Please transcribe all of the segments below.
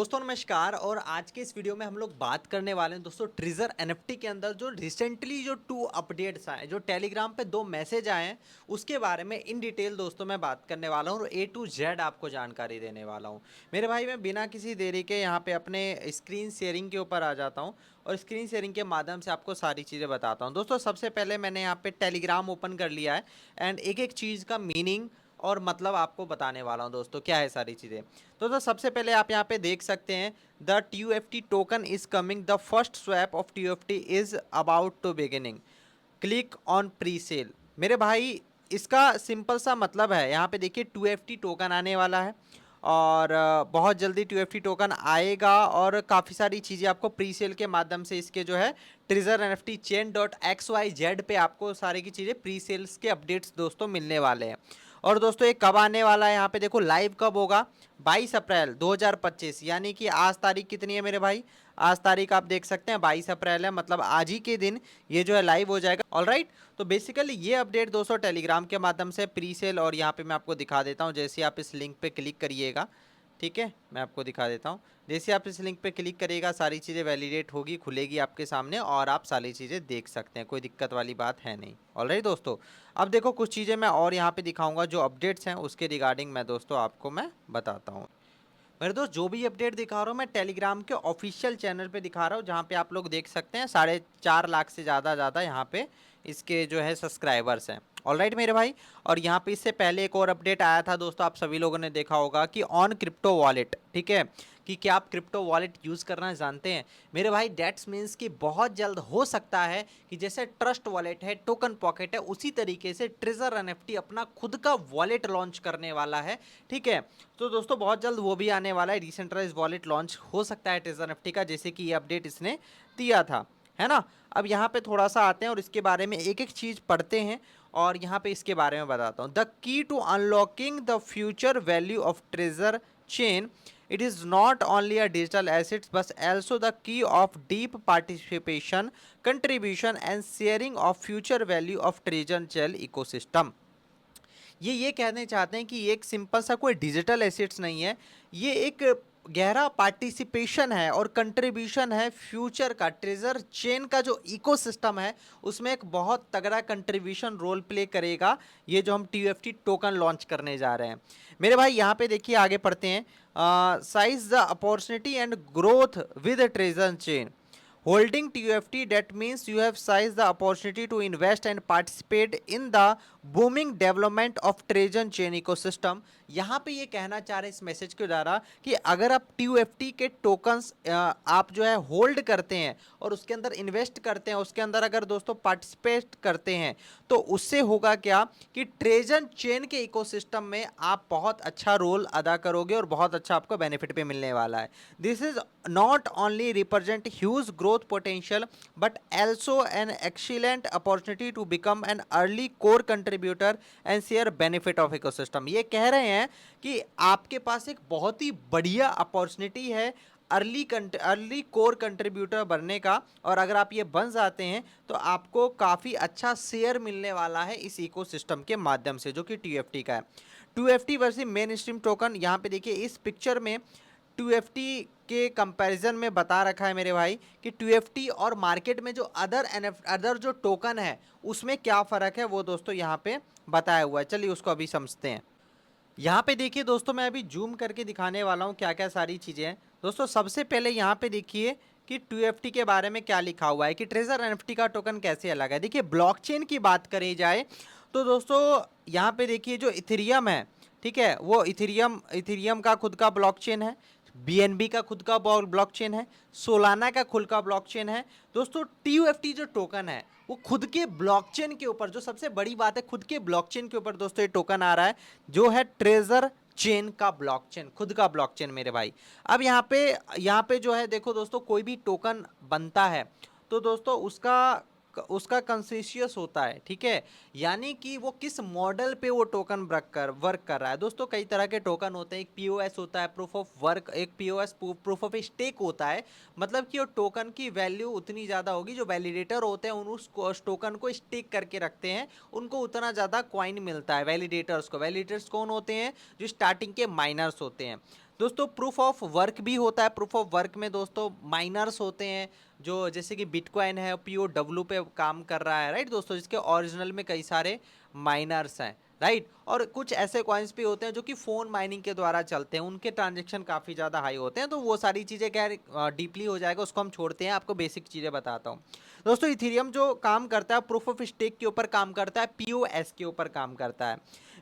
दोस्तों नमस्कार। और आज के इस वीडियो में हम लोग बात करने वाले हैं दोस्तों ट्रिजर एनएफटी के अंदर जो रिसेंटली जो 2 अपडेट्स आए, जो टेलीग्राम पे 2 मैसेज आए हैं, उसके बारे में इन डिटेल दोस्तों मैं बात करने वाला हूं और ए टू जेड आपको जानकारी देने वाला हूं। मेरे भाई मैं बिना किसी देरी के यहाँ पे अपने स्क्रीन शेयरिंग के ऊपर आ जाता हूँ और स्क्रीन शेयरिंग के माध्यम से आपको सारी चीज़ें बताता हूँ। दोस्तों सबसे पहले मैंने यहाँ पे टेलीग्राम ओपन कर लिया है एंड एक एक चीज़ का मीनिंग और मतलब आपको बताने वाला हूँ दोस्तों क्या है सारी चीज़ें। तो सबसे पहले आप यहाँ पे देख सकते हैं the TUFT token is coming, the first swap of TUFT is about to beginning, click on pre sale. मेरे भाई इसका सिंपल सा मतलब है, यहाँ पे देखिए 2FT टोकन आने वाला है और बहुत जल्दी 2FT टोकन आएगा और काफ़ी सारी चीज़ें आपको प्री सेल के माध्यम से इसके जो है ट्रिजर NFT chain.xyz पे आपको सारी की चीज़ें प्री सेल्स के अपडेट्स दोस्तों मिलने वाले हैं। और दोस्तों ये कब आने वाला है, यहाँ पे देखो लाइव कब होगा, 22 अप्रैल 2025, यानी कि आज तारीख कितनी है मेरे भाई, आज तारीख आप देख सकते हैं 22 अप्रैल है, मतलब आज ही के दिन ये जो है लाइव हो जाएगा। ऑलराइट, तो बेसिकली ये अपडेट दोस्तों टेलीग्राम के माध्यम से प्री सेल, और यहाँ पे मैं आपको दिखा देता हूँ। जैसे आप इस लिंक पे क्लिक करिएगा, ठीक है, मैं आपको दिखा देता हूँ। जैसे आप इस लिंक पे क्लिक करिएगा सारी चीज़ें वैलिडेट होगी, खुलेगी आपके सामने और आप सारी चीज़ें देख सकते हैं, कोई दिक्कत वाली बात है नहीं। ऑलराइट दोस्तों, अब देखो कुछ चीज़ें मैं और यहाँ पे दिखाऊंगा जो अपडेट्स हैं उसके रिगार्डिंग मैं दोस्तों आपको मैं बताता हूँ। मेरे दोस्त जो भी अपडेट दिखा रहा हूँ मैं टेलीग्राम के ऑफिशियल चैनल पे दिखा रहा हूँ, जहाँ पे आप लोग देख सकते हैं 4.5 लाख से ज़्यादा यहाँ पे इसके जो है सब्सक्राइबर्स हैं। ऑलराइट मेरे भाई, और यहाँ पे इससे पहले एक और अपडेट आया था दोस्तों, आप सभी लोगों ने देखा होगा कि ऑन क्रिप्टो वॉलेट, ठीक है, कि क्या आप क्रिप्टो वॉलेट यूज़ करना जानते हैं मेरे भाई। डेट्स मीन्स कि बहुत जल्द हो सकता है कि जैसे ट्रस्ट वॉलेट है, टोकन पॉकेट है, उसी तरीके से ट्रेजर एनएफटी अपना खुद का वॉलेट लॉन्च करने वाला है, ठीक है। तो दोस्तों बहुत जल्द वो भी आने वाला है, डिसेंट्रलाइज्ड वॉलेट लॉन्च हो सकता है ट्रेजर एनएफटी का, जैसे कि ये अपडेट इसने दिया था, है ना। अब यहाँ पे थोड़ा सा आते हैं और इसके बारे में एक एक चीज़ पढ़ते हैं और यहाँ पे इसके बारे में बताता हूँ। The key to unlocking the future value of treasure chain, it is not only a digital assets but also the key of deep participation, contribution and sharing of future value of treasure chain ecosystem। ये कहने चाहते हैं कि ये एक simple सा कोई digital assets नहीं है, ये एक गहरा पार्टिसिपेशन है और कंट्रीब्यूशन है फ्यूचर का, ट्रेजर चेन का जो इकोसिस्टम है उसमें एक बहुत तगड़ा कंट्रीब्यूशन रोल प्ले करेगा ये जो हम TUFT टोकन लॉन्च करने जा रहे हैं। मेरे भाई यहाँ पे देखिए आगे पढ़ते हैं, size the opportunity and growth with treasure chain. Holding TUFT, that means you have seized the opportunity to invest and participate in the booming development of Trajan chain ecosystem। यहाँ पे ये कहना चाह रहे हैं इस मैसेज के द्वारा कि अगर आप TUFT के टोकन्स आप जो है होल्ड करते हैं और उसके अंदर इन्वेस्ट करते हैं, उसके अंदर अगर दोस्तों पार्टिसिपेट करते हैं, तो उससे होगा क्या कि ट्रेजन चेन के इकोसिस्टम में आप बहुत अच्छा रोल अदा करोगे और बहुत अच्छा आपको बेनिफिट पे मिलने वाला है। This is not only represent huge growth potential but also an excellent opportunity to become an early core contributor and share benefit of ecosystem। ये कह रहे हैं कि आपके पास एक बहुत ही बढ़िया अपॉर्चुनिटी है अर्ली कोर कंट्रीब्यूटर बनने का, और अगर आप ये बन जाते हैं तो आपको काफ़ी अच्छा शेयर मिलने वाला है इस इकोसिस्टम के माध्यम से जो कि TUFT का है। TUFT versus main stream token, यहाँ पे देखिए इस पिक्चर में TUFT के कंपैरिजन में बता रखा है मेरे भाई कि TUFT और मार्केट में जो अदर जो टोकन है उसमें क्या फ़र्क है, वो दोस्तों यहाँ पे बताया हुआ है। चलिए उसको अभी समझते हैं। यहाँ पे देखिए दोस्तों मैं अभी जूम करके दिखाने वाला हूँ क्या क्या सारी चीज़ें हैं। दोस्तों सबसे पहले यहाँ पे देखिए कि TUFT के बारे में क्या लिखा हुआ है कि ट्रेजर एनएफटी का टोकन कैसे अलग है। देखिए ब्लॉकचेन की बात करी जाए तो दोस्तों यहाँ पे देखिए जो इथेरियम है, ठीक है, वो इथेरियम का खुद का ब्लॉकचेन है, BNB का खुद का ब्लॉकचेन है, सोलाना का खुद का ब्लॉकचेन है। दोस्तों TUFT जो टोकन है वो खुद के ब्लॉकचेन के ऊपर, जो सबसे बड़ी बात है, खुद के ब्लॉकचेन के ऊपर दोस्तों ये टोकन आ रहा है जो है ट्रेजर चेन का ब्लॉकचेन, खुद का ब्लॉकचेन मेरे भाई। अब यहाँ पे जो है देखो दोस्तों, कोई भी टोकन बनता है तो दोस्तों उसका उसका कंसेशियस होता है, ठीक है, यानी कि वो किस मॉडल पे वो टोकन वर्क कर रहा है। दोस्तों कई तरह के टोकन होते हैं, एक POS होता है, प्रूफ ऑफ वर्क, एक POS प्रूफ ऑफ स्टेक होता है, मतलब कि वो टोकन की वैल्यू उतनी ज़्यादा होगी, जो वैलिडेटर होते हैं उस टोकन को स्टेक करके रखते हैं, उनको उतना ज़्यादा कॉइन मिलता है वैलिडेटर्स को। वैलिडेटर्स कौन होते हैं, जो स्टार्टिंग के माइनर्स होते हैं। दोस्तों प्रूफ ऑफ वर्क भी होता है। प्रूफ ऑफ वर्क में दोस्तों माइनर्स होते हैं, जो जैसे कि बिटकॉइन है POW पे काम कर रहा है, राइट दोस्तों, जिसके ओरिजिनल में कई सारे माइनर्स हैं, राइट। और कुछ ऐसे कॉइन्स भी होते हैं जो कि फोन माइनिंग के द्वारा चलते हैं, उनके ट्रांजेक्शन काफ़ी ज़्यादा हाई होते हैं। तो वो सारी चीज़ें क्या डीपली हो जाएगा, उसको हम छोड़ते हैं, आपको बेसिक चीज़ें बताता हूँ। दोस्तों इथेरियम जो काम करता है प्रूफ ऑफ स्टेक के ऊपर काम करता है, POS के ऊपर काम करता है।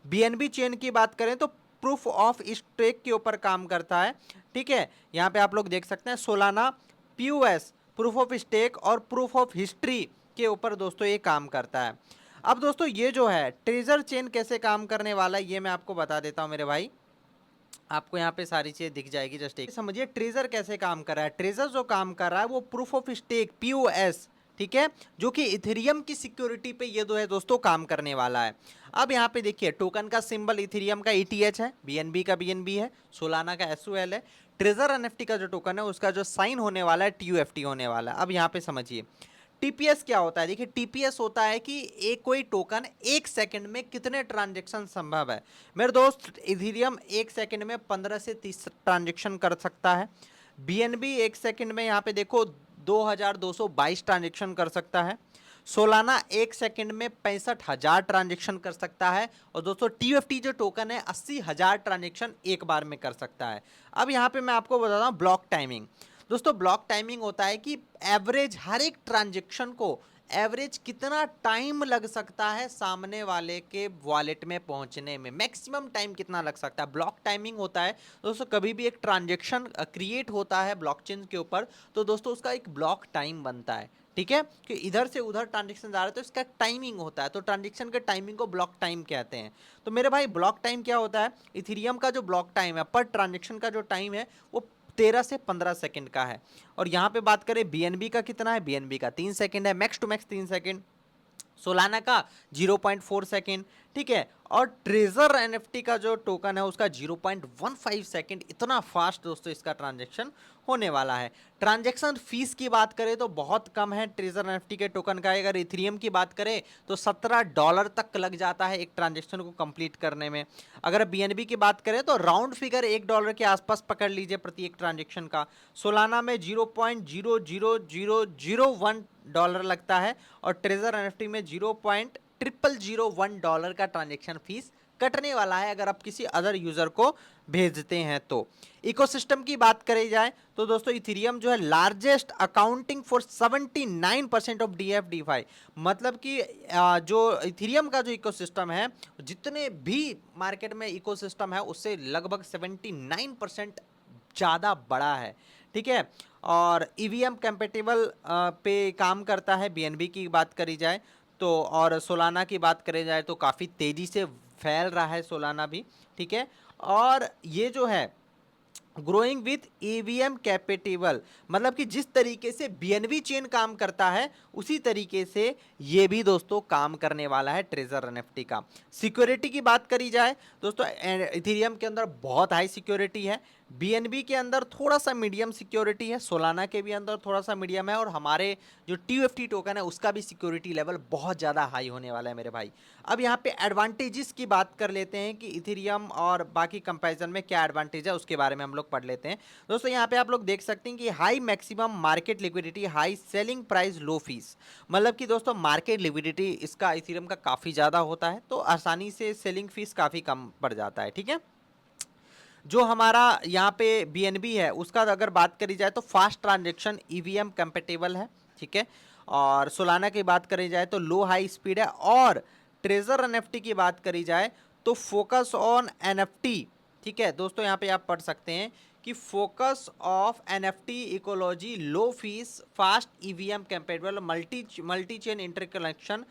BNB चेन की बात करें तो प्रूफ ऑफ स्टेक के ऊपर काम करता है, ठीक है। यहाँ पे आप लोग देख सकते हैं Solana, POS, proof of stake और प्रूफ ऑफ हिस्ट्री के ऊपर दोस्तों ये काम करता है। अब दोस्तों ये जो है ट्रेजर चेन कैसे काम करने वाला है ये मैं आपको बता देता हूँ मेरे भाई। आपको यहाँ पे सारी चीजें दिख जाएगी, जस्ट एक समझिए ट्रेजर कैसे काम कर रहा है। ट्रेजर जो काम कर रहा है वो प्रूफ ऑफ स्टेक POS, ठीक है, जो कि इथेरियम की सिक्योरिटी पे ये जो है दोस्तों काम करने वाला है। अब यहाँ पे देखिए टोकन का सिंबल इथेरियम का ETH है, BNB का BNB है, सोलाना का SOL है, ट्रेजर NFT का जो टोकन है उसका जो साइन होने वाला है TUFT होने वाला है। अब यहाँ पे समझिए TPS क्या होता है। देखिए TPS होता है कि एक कोई टोकन एक सेकंड में कितने ट्रांजेक्शन संभव है। मेरे दोस्त इथेरियम एक सेकंड में 15 से 30 ट्रांजेक्शन कर सकता है। BNB एक सेकंड में यहाँ पे देखो 2222 ट्रांजेक्शन कर सकता है। सोलाना एक सेकंड में 65,000 ट्रांजेक्शन कर सकता है। और दोस्तों TUFT जो टोकन है 80,000 ट्रांजेक्शन एक बार में कर सकता है। अब यहाँ पे मैं आपको बताता हूँ ब्लॉक टाइमिंग। दोस्तों ब्लॉक टाइमिंग होता है कि एवरेज हर एक ट्रांजेक्शन को एवरेज कितना टाइम लग सकता है सामने वाले के वॉलेट में पहुंचने में, मैक्सिमम टाइम कितना लग सकता है, ब्लॉक टाइमिंग होता है। दोस्तों कभी भी एक ट्रांजेक्शन क्रिएट होता है ब्लॉकचेन के ऊपर तो दोस्तों उसका एक ब्लॉक टाइम बनता है, ठीक है, कि इधर से उधर ट्रांजेक्शन जा रहे हैं तो इसका टाइमिंग होता है। तो ट्रांजेक्शन के टाइमिंग को ब्लॉक टाइम कहते हैं। तो मेरे भाई ब्लॉक टाइम क्या होता है, इथेरियम का जो ब्लॉक टाइम है पर ट्रांजेक्शन का जो टाइम है वो 13 से 15 सेकंड का है। और यहाँ पे बात करें BNB का कितना है, BNB का 3 सेकंड है, max to max 3 second. Solana का 0.4 सेकेंड, ठीक है। और ट्रेजर NFT का जो टोकन है उसका 0.15 सेकेंड। इतना फास्ट दोस्तों इसका ट्रांजैक्शन होने वाला है। ट्रांजैक्शन फीस की बात करें तो बहुत कम है ट्रेजर NFT के टोकन का। अगर इथेरियम की बात करें तो $17 तक लग जाता है एक ट्रांजैक्शन को कंप्लीट करने में। अगर BNB की बात करें तो राउंड फिगर $1 के आसपास पकड़ लीजिए प्रति एक ट्रांजैक्शन का। सोलाना में 0.00001 डॉलर लगता है और ट्रेजर NFT में $0.0001 का ट्रांजैक्शन फीस कटने वाला है अगर आप किसी अदर यूजर को भेजते हैं तो। इकोसिस्टम की बात करी जाए तो दोस्तों इथेरियम जो है largest accounting for 79% of DF/DeFi, मतलब कि जो इथेरियम का जो इकोसिस्टम है जितने भी मार्केट में इकोसिस्टम है उससे लगभग 79% ज़्यादा बड़ा है, ठीक है। और EVM कंपेटेबल पे काम करता है। BNB की बात करी जाए तो, और सोलाना की बात करी जाए तो काफ़ी तेज़ी से फैल रहा है सोलाना भी, ठीक है। और ये जो है ग्रोइंग विथ EVM कैपेटेबल, मतलब कि जिस तरीके से BNB चेन काम करता है उसी तरीके से ये भी दोस्तों काम करने वाला है ट्रेजर NFT का। सिक्योरिटी की बात करी जाए दोस्तों इथेरियम के अंदर बहुत हाई सिक्योरिटी है, BNB के अंदर थोड़ा सा मीडियम सिक्योरिटी है, सोलाना के भी अंदर थोड़ा सा मीडियम है, और हमारे जो TUFT टोकन है उसका भी सिक्योरिटी लेवल बहुत ज़्यादा हाई होने वाला है मेरे भाई। अब यहाँ पे एडवांटेजेस की बात कर लेते हैं कि इथेरियम और बाकी कंपैरिजन में क्या एडवांटेज है उसके बारे में हम लोग पढ़ लेते हैं। दोस्तों यहाँ पे आप लोग देख सकते हैं कि high maximum market liquidity, high selling price, low fees, मतलब कि दोस्तों मार्केट लिक्विडिटी इसका इथेरियम का काफ़ी ज़्यादा होता है तो आसानी से सेलिंग फीस काफ़ी कम पड़ जाता है, ठीक है। जो हमारा यहाँ पे BNB है उसका अगर बात करी जाए तो फास्ट ट्रांजेक्शन EVM कंपेटेबल है, ठीक है। और सोलाना की बात करी जाए तो लो हाई स्पीड है। और ट्रेजर NFT की बात करी जाए तो फोकस ऑन NFT, ठीक है दोस्तों, यहाँ पे आप पढ़ सकते हैं कि focus of NFT ecology, low fees, fast EVM compatible, multi chain interconnection,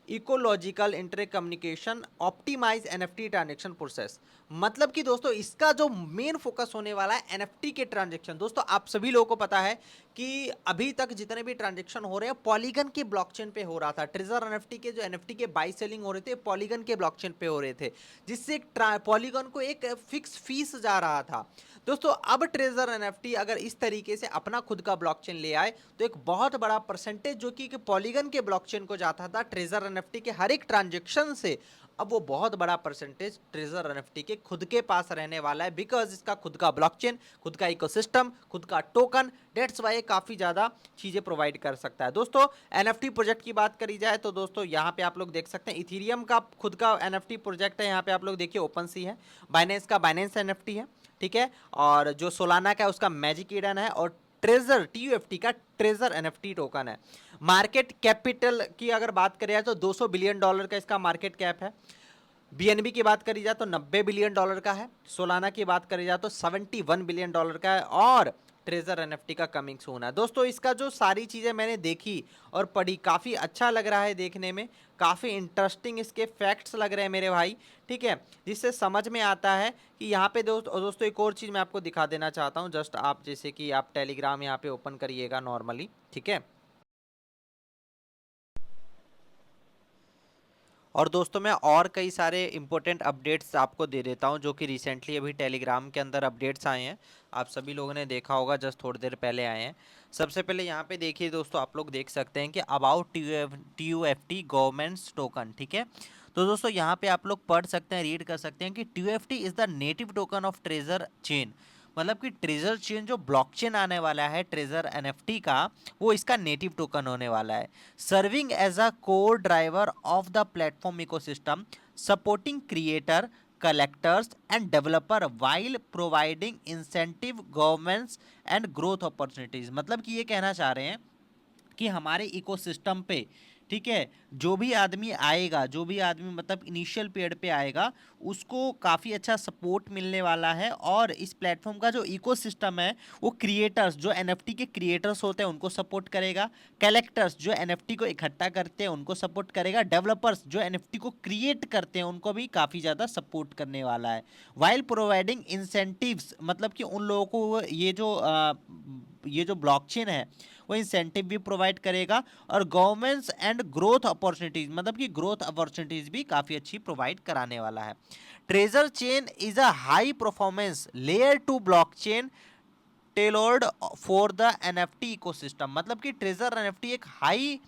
ecological inter communication, optimise NFT transaction process. मतलब कि दोस्तों इसका जो मेन फोकस होने वाला है NFT के ट्रांजेक्शन। दोस्तों आप सभी लोगों को पता है कि अभी तक जितने भी ट्रांजेक्शन हो रहे हैं पॉलीगन के ब्लॉकचेन पे हो रहा था। ट्रेजर NFT के जो NFT के बाई सेलिंग हो रहे थे पॉलीगन के ब्लॉकचेन पे हो रहे थे, जिससे पॉलीगन को एक फिक्स फीस जा रहा था। दोस्तों अब ट्रेजर NFT अगर इस तरीके से अपना खुद का ब्लॉकचेन ले आए तो एक बहुत बड़ा परसेंटेज जो कि पॉलीगन के ब्लॉकचेन को जाता था ट्रेजर NFT के हर एक ट्रांजेक्शन से अब वो बहुत बड़ा परसेंटेज ट्रेजर एनएफटी के खुद के पास रहने वाला है, बिकॉज इसका खुद का ब्लॉकचेन, खुद का इकोसिस्टम, खुद का टोकन, डेट्स वाई काफ़ी ज़्यादा चीज़ें प्रोवाइड कर सकता है। दोस्तों एनएफटी प्रोजेक्ट की बात करी जाए तो दोस्तों यहाँ पे आप लोग देख सकते हैं इथीरियम का खुद का एनएफटी प्रोजेक्ट है। यहाँ पे आप लोग देखिए ओपन सी है, बाइनेंस का बाइनेंस एनएफटी है, ठीक है, और जो सोलाना का है उसका मैजिक ईडन है, और ट्रेजर टीयूएफटी का ट्रेजर एनएफटी टोकन है। मार्केट कैपिटल की अगर बात करें तो $200 बिलियन का इसका मार्केट कैप है। बीएनबी की बात करी जाए तो $90 बिलियन का है। सोलाना की बात करी जाए तो $71 बिलियन का है, और ट्रेजर एनएफटी का कमिंग सून है। दोस्तों इसका जो सारी चीज़ें मैंने देखी और पढ़ी, काफ़ी अच्छा लग रहा है देखने में, काफ़ी इंटरेस्टिंग इसके फैक्ट्स लग रहे हैं मेरे भाई, ठीक है, जिससे समझ में आता है कि यहाँ पे दोस्तों एक और चीज़ मैं आपको दिखा देना चाहता हूँ। जस्ट आप जैसे कि आप टेलीग्राम यहाँ पे ओपन करिएगा नॉर्मली, ठीक है, और दोस्तों मैं और कई सारे इंपॉर्टेंट अपडेट्स आपको दे देता हूं जो कि रिसेंटली अभी टेलीग्राम के अंदर अपडेट्स आए हैं। आप सभी लोगों ने देखा होगा, जस्ट थोड़ी देर पहले आए हैं। सबसे पहले यहाँ पे देखिए दोस्तों, आप लोग देख सकते हैं कि अबाउट टीयूएफटी गवर्नमेंट्स टोकन, ठीक है। तो दोस्तों यहाँ पे आप लोग पढ़ सकते हैं, रीड कर सकते हैं कि TUFT is the native token of treasure chain. मतलब कि ट्रेजर चेन जो ब्लॉकचेन आने वाला है ट्रेजर एनएफटी का, वो इसका नेटिव टोकन होने वाला है। Serving as a core driver of the platform ecosystem, supporting creator, collectors and developer while providing incentive governments and growth opportunities. मतलब कि ये कहना चाह रहे हैं कि हमारे इकोसिस्टम पे, ठीक है, जो भी आदमी आएगा, जो भी आदमी मतलब इनिशियल पीरियड पे आएगा, उसको काफ़ी अच्छा सपोर्ट मिलने वाला है। और इस प्लेटफॉर्म का जो इकोसिस्टम है वो क्रिएटर्स, जो एनएफटी के क्रिएटर्स होते हैं उनको सपोर्ट करेगा, कलेक्टर्स जो एनएफटी को इकट्ठा करते हैं उनको सपोर्ट करेगा, डेवलपर्स जो एनएफटी को क्रिएट करते हैं उनको भी काफ़ी ज़्यादा सपोर्ट करने वाला है। वाइल प्रोवाइडिंग इंसेंटिव्स, मतलब कि उन लोगों को ये जो ब्लॉकचेन है वो इंसेंटिव भी प्रोवाइड करेगा, और गवर्नमेंट्स एंड ग्रोथ अपॉर्चुनिटीज, मतलब कि ग्रोथ अपॉर्चुनिटीज भी काफ़ी अच्छी प्रोवाइड कराने वाला है। Treasure chain is a high performance layer two blockchain tailored for the NFT ecosystem. मतलब कि ट्रेजर एनएफटी एक हाई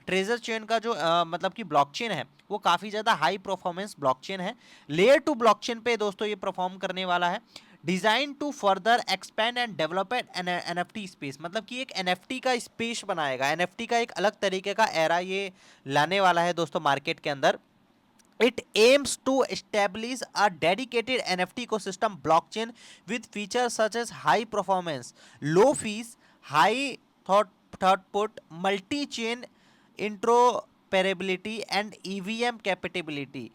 ट्रेजर चेन का जो मतलब कि ब्लॉकचेन है वो काफ़ी ज़्यादा हाई परफॉर्मेंस ब्लॉकचेन है। लेयर टू ब्लॉकचेन पे दोस्तों ये परफॉर्म करने वाला है। Designed to further expand and develop NFT space, मतलब कि एक एनएफटी का स्पेस बनाएगा, एनएफटी का एक अलग तरीके का एरा ये लाने वाला है दोस्तों मार्केट के अंदर। It aims to establish a dedicated NFT ecosystem blockchain with features such as high performance, low fees, high throughput, multi-chain interoperability, and EVM capability,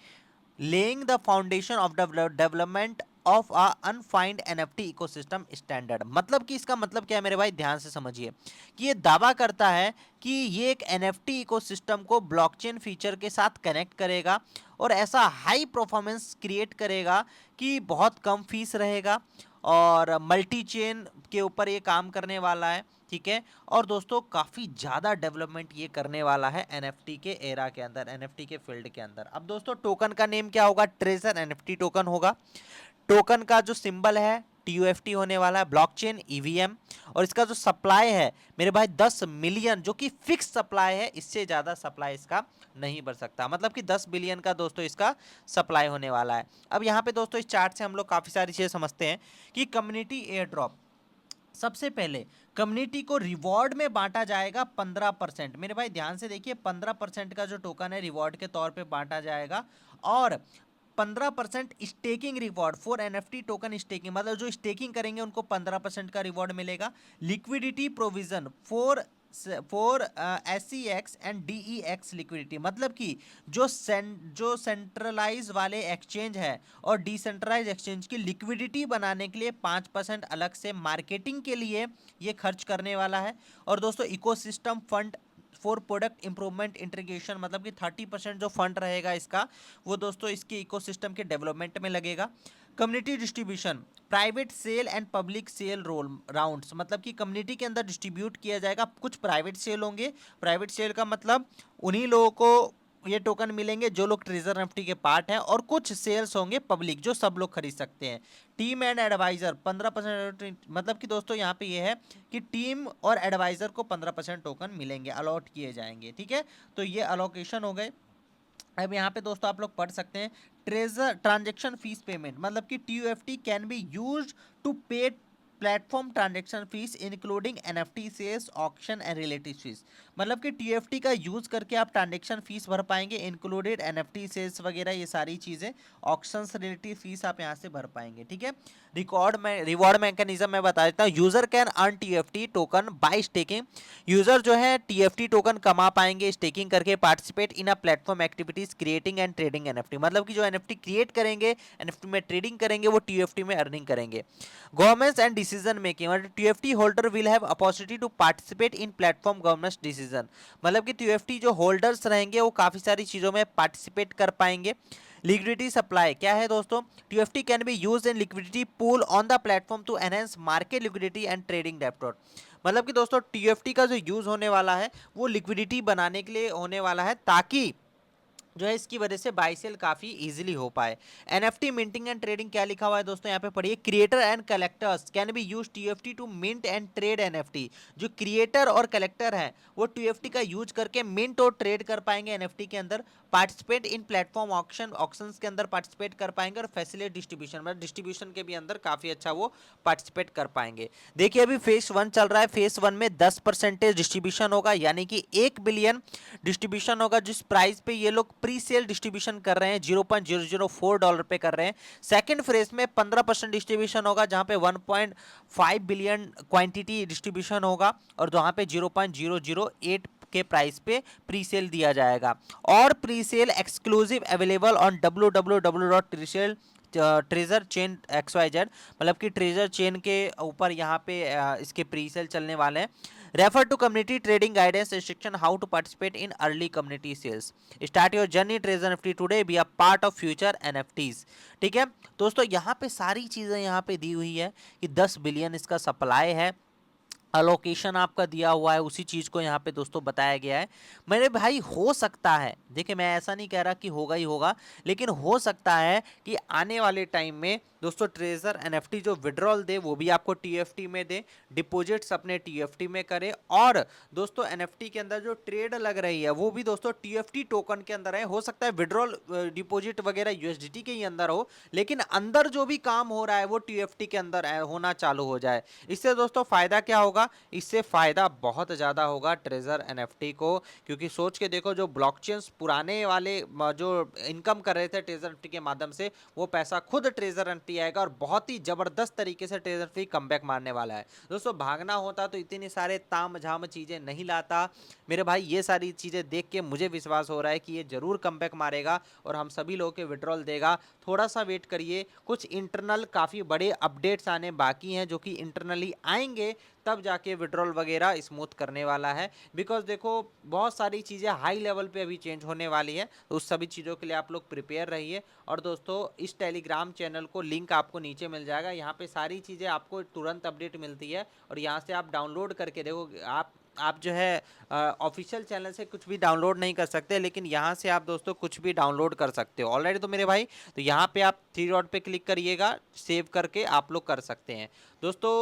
laying the foundation of development of a unified NFT ecosystem standard. मतलब कि इसका मतलब क्या है मेरे भाई, ध्यान से समझिए कि ये दावा करता है कि ये एक एनएफटी इकोसिस्टम को ब्लॉकचेन फीचर के साथ कनेक्ट करेगा और ऐसा हाई परफॉर्मेंस क्रिएट करेगा कि बहुत कम फीस रहेगा, और मल्टी चेन के ऊपर ये काम करने वाला है, ठीक है। और दोस्तों काफ़ी ज़्यादा डेवलपमेंट ये करने वाला है एनएफटी के एरा के अंदर, एनएफटी के फील्ड के अंदर। अब दोस्तों टोकन का नेम क्या होगा, ट्रेजर एनएफटी टोकन होगा। टोकन का जो सिंबल है टीयूएफटी होने वाला है, ब्लॉकचेन ईवीएम, और इसका जो सप्लाई है मेरे भाई 10 मिलियन, जो कि फिक्स सप्लाई है, इससे ज़्यादा सप्लाई इसका नहीं बढ़ सकता। मतलब कि 10 बिलियन का दोस्तों इसका सप्लाई होने वाला है। अब यहाँ पे दोस्तों इस चार्ट से हम लोग काफ़ी सारी चीज़ें समझते हैं कि कम्युनिटी एयर ड्रॉप, सबसे पहले कम्युनिटी को रिवॉर्ड में बांटा जाएगा 15%। मेरे भाई ध्यान से देखिए, 15% का जो टोकन है रिवॉर्ड के तौर पे बांटा जाएगा, और 15% staking reward for NFT token staking, मतलब जो स्टेकिंग करेंगे उनको 15% का रिवॉर्ड मिलेगा। Liquidity provision for SCX and DEX liquidity, मतलब कि जो सेंट्रलाइज वाले एक्सचेंज है और डिसेंट्रलाइज एक्सचेंज की लिक्विडिटी बनाने के लिए 5% अलग से मार्केटिंग के लिए ये खर्च करने वाला है। और दोस्तों ecosystem fund for product improvement integration, मतलब कि 30% जो फंड रहेगा इसका, वो दोस्तों इसके इकोसिस्टम के डेवलपमेंट में लगेगा। Community distribution, private sale and public sale role rounds, मतलब कि कम्युनिटी के अंदर डिस्ट्रीब्यूट किया जाएगा। कुछ प्राइवेट सेल होंगे, प्राइवेट सेल का मतलब उन्हीं लोगों को ये टोकन मिलेंगे जो लोग ट्रेजर एनएफटी के पार्ट हैं, और कुछ सेल्स होंगे पब्लिक जो सब लोग खरीद सकते हैं। टीम एंड एडवाइजर 15%, मतलब कि दोस्तों यहाँ पे ये है कि टीम और एडवाइजर को 15% टोकन मिलेंगे, अलॉट किए जाएंगे, ठीक है। तो ये अलोकेशन हो गए। अब यहाँ पे दोस्तों आप लोग पढ़ सकते हैं ट्रेजर ट्रांजेक्शन फीस पेमेंट, मतलब कि TUFT can be used to pay platform transaction fees including NFT sales auction and related fees. मतलब कि TUFT का यूज करके आप ट्रांजेक्शन फीस भर पाएंगे, इंक्लूडेड NFT सेल्स वगैरह ये सारी चीजें, ऑक्शन रिलेटेड फीस आप यहाँ से भर पाएंगे। ठीक है, रिवॉर्ड मैकेनिज्म मैं बता देता हूँ। User can earn TUFT token by staking. User जो है TUFT टोकन कमा पाएंगे स्टेकिंग करके। Participate in a platform activities creating and trading NFT, मतलब कि जो NFT क्रिएट करेंगे, NFT में ट्रेडिंग करेंगे, वो TUFT में अर्निंग करेंगे। गवर्नमेंट्स एंड डिसीजन मेकिंग, मतलब TUFT holder will have opportunity to participate in platform governments decision, मतलब कि TUFT जो होल्डर्स रहेंगे वो काफी सारी चीजों में पार्टिसिपेट कर पाएंगे। लिक्विडिटी सप्लाई क्या है दोस्तों? TUFT can be used in liquidity pool on the platform to enhance market liquidity and trading depth. मतलब कि दोस्तों TUFT का जो यूज होने वाला है वो लिक्विडिटी बनाने के लिए होने वाला है, ताकि जो है इसकी वजह से बाई सेल काफी इजीली हो पाए। NFT मिंटिंग एंड ट्रेडिंग क्या लिखा हुआ है दोस्तों, यहाँ पे पढ़िए। Creator and collectors can be use TUFT to mint and trade NFT। जो क्रिएटर और कलेक्टर हैं वो TUFT का यूज करके मिंट और ट्रेड कर पाएंगे NFT के अंदर। पार्टिसिपेट इन प्लेटफॉर्म ऑक्शंस के अंदर पार्टिसिपेट कर पाएंगे, और फैसिलिटेट डिस्ट्रीब्यूशन, मतलब डिस्ट्रीब्यूशन के भी अंदर काफी अच्छा वो पार्टिसिपेट कर पाएंगे। देखिए अभी फेज 1 चल रहा है, फेज 1 में 10% डिस्ट्रीब्यूशन होगा, यानी कि 1 बिलियन डिस्ट्रीब्यूशन होगा, जिस प्राइस पे ये लोग प्री सेल डिस्ट्रीब्यूशन कर रहे हैं $0.004 पे कर रहे हैं। सेकंड फेज में 15% डिस्ट्रीब्यूशन होगा, जहां पे 1.5 बिलियन क्वांटिटी डिस्ट्रीब्यूशन होगा, और जहां पे 0.008 के प्राइस पे प्री सेल दिया जाएगा। और pre sale exclusive available on www.tresale treasure chain XYZ, मतलब कि ट्रेजर चेन के ऊपर यहाँ पे इसके प्री सेल चलने वाले हैं। Refer to community trading guidance restriction how to participate in early community sales. Start your journey treasure NFT today, be a part of future NFTs। ठीक है दोस्तों, यहाँ पे सारी चीजें यहाँ पे दी हुई है कि 10 बिलियन इसका सप्लाई है, अलोकेशन आपका दिया हुआ है, उसी चीज को यहाँ पे दोस्तों बताया गया है। मेरे भाई हो सकता है, देखिए मैं ऐसा नहीं कह रहा कि होगा ही होगा, लेकिन हो सकता है कि आने वाले टाइम में दोस्तों ट्रेजर NFT जो विड्रॉल दे वो भी आपको TUFT में दे, डिपॉजिट्स अपने TUFT में करे, और दोस्तों NFT के अंदर जो ट्रेड लग रही है वो भी दोस्तों TUFT टोकन के अंदर है। हो सकता है विड्रॉल डिपॉजिट वगैरह USDT के ही अंदर हो, लेकिन अंदर जो भी काम हो रहा है वो TUFT के अंदर होना चालू हो जाए। इससे दोस्तों फायदा क्या होगा? इससे फायदा बहुत ज्यादा होगा ट्रेजर NFT को, क्योंकि सोच के देखो जो ब्लॉकचेन्स पुराने वाले जो इनकम कर रहे थे ट्रेजर NFT के माध्यम से, वो पैसा खुद ट्रेजर NFT आएगा, और बहुत ही जबरदस्त तरीके से ट्रेजर NFT कमबैक मारने वाला है। दोस्तों भागना होता तो इतनी सारे ताम झाम चीजें नहीं लाता मेरे भाई। ये सारी चीजें देख के मुझे विश्वास हो रहा है कि ये जरूर कमबैक मारेगा और हम सभी लोगों के विड्रॉल देगा। थोड़ा सा वेट करिए, कुछ इंटरनल काफी बड़े अपडेट्स आने बाकी हैं, जो कि इंटरनली आएंगे तब जाके विड्रॉल वगैरह स्मूथ करने वाला है। बिकॉज देखो बहुत सारी चीज़ें हाई लेवल पे अभी चेंज होने वाली है, तो उस सभी चीज़ों के लिए आप लोग प्रिपेयर रहिए। और दोस्तों इस टेलीग्राम चैनल को लिंक आपको नीचे मिल जाएगा, यहाँ पे सारी चीज़ें आपको तुरंत अपडेट मिलती है, और यहाँ से आप डाउनलोड करके देखो। आप जो है ऑफिशियल चैनल से कुछ भी डाउनलोड नहीं कर सकते, लेकिन यहाँ से आप दोस्तों कुछ भी डाउनलोड कर सकते हो ऑलरेडी तो मेरे भाई। तो यहाँ पे आप 3 डॉट पे क्लिक करिएगा, सेव करके आप लोग कर सकते हैं दोस्तों।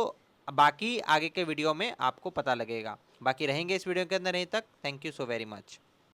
बाकी आगे के वीडियो में आपको पता लगेगा। बाकी रहेंगे इस वीडियो के अंदर, यहीं तक। Thank you so very much.